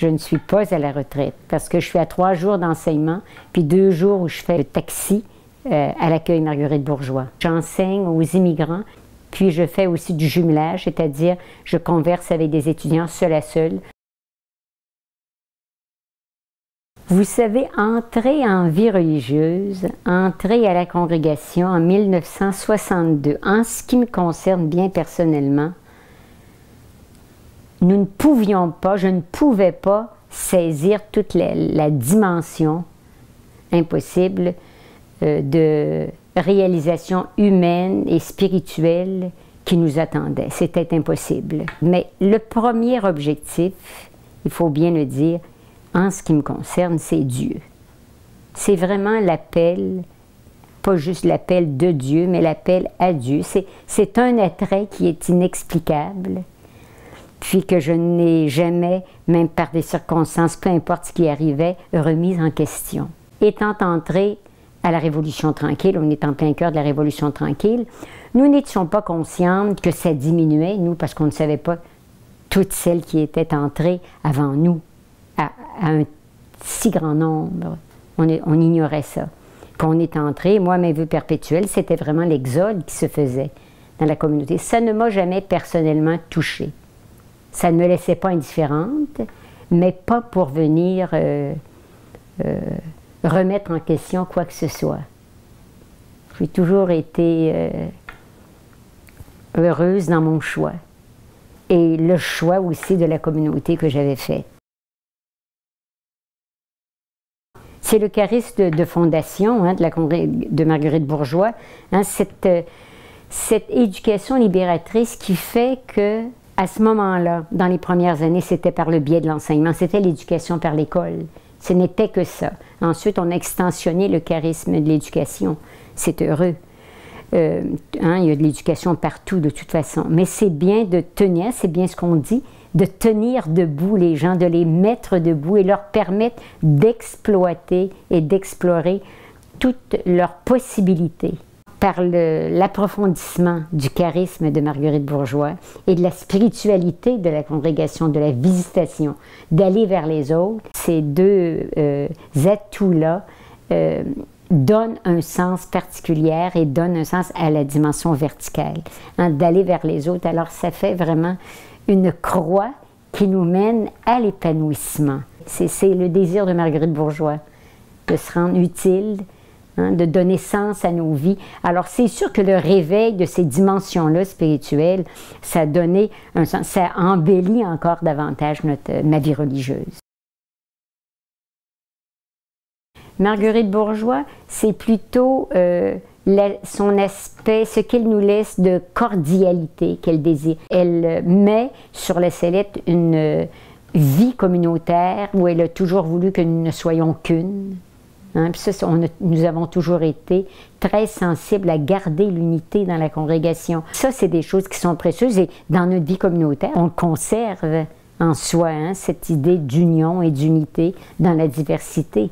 je ne suis pas à la retraite parce que je suis à 3 jours d'enseignement, puis 2 jours où je fais le taxi à l'accueil Marguerite Bourgeois. J'enseigne aux immigrants, puis je fais aussi du jumelage, c'est-à-dire je converse avec des étudiants seul à seul. Vous savez, entrer en vie religieuse, entrer à la congrégation en 1962, en ce qui me concerne bien personnellement, nous ne pouvions pas, je ne pouvais pas saisir toute la dimension impossible de réalisation humaine et spirituelle qui nous attendait. C'était impossible. Mais le premier objectif, il faut bien le dire, en ce qui me concerne, c'est Dieu. C'est vraiment l'appel, pas juste l'appel de Dieu, mais l'appel à Dieu. C'est un attrait qui est inexplicable, puis que je n'ai jamais, même par des circonstances, peu importe ce qui arrivait, remise en question. Étant entré à la Révolution tranquille, on est en plein cœur de la Révolution tranquille, nous n'étions pas conscientes que ça diminuait, nous, parce qu'on ne savait pas toutes celles qui étaient entrées avant nous, à un si grand nombre. On ignorait ça. Qu'on est entré, moi, mes vœux perpétuels, c'était vraiment l'exode qui se faisait dans la communauté. Ça ne m'a jamais personnellement touchée. Ça ne me laissait pas indifférente, mais pas pour venir remettre en question quoi que ce soit. J'ai toujours été heureuse dans mon choix. Et le choix aussi de la communauté que j'avais fait. C'est le charisme de fondation hein, de Marguerite Bourgeois, hein, cette éducation libératrice qui fait que, à ce moment-là, dans les premières années, c'était par le biais de l'enseignement, c'était l'éducation par l'école. Ce n'était que ça. Ensuite, on a extensionné le charisme de l'éducation. C'est heureux. Il y a de l'éducation partout, de toute façon. Mais c'est bien de tenir, c'est bien ce qu'on dit, de tenir debout les gens, de les mettre debout et leur permettre d'exploiter et d'explorer toutes leurs possibilités par l'approfondissement du charisme de Marguerite Bourgeois et de la spiritualité de la congrégation, de la visitation, d'aller vers les autres. Ces deux atouts-là donnent un sens particulier et donnent un sens à la dimension verticale, hein, d'aller vers les autres. Alors ça fait vraiment une croix qui nous mène à l'épanouissement. C'est le désir de Marguerite Bourgeois, de se rendre utile, hein, de donner sens à nos vies. Alors c'est sûr que le réveil de ces dimensions-là spirituelles, ça a donné un sens, ça embellit encore davantage ma vie religieuse. Marguerite Bourgeois, c'est plutôt son aspect, ce qu'elle nous laisse de cordialité qu'elle désire. Elle met sur la sellette une vie communautaire où elle a toujours voulu que nous ne soyons qu'une. Hein, puis ça, nous avons toujours été très sensibles à garder l'unité dans la congrégation. Ça, c'est des choses qui sont précieuses et dans notre vie communautaire, on conserve en soi hein, cette idée d'union et d'unité dans la diversité.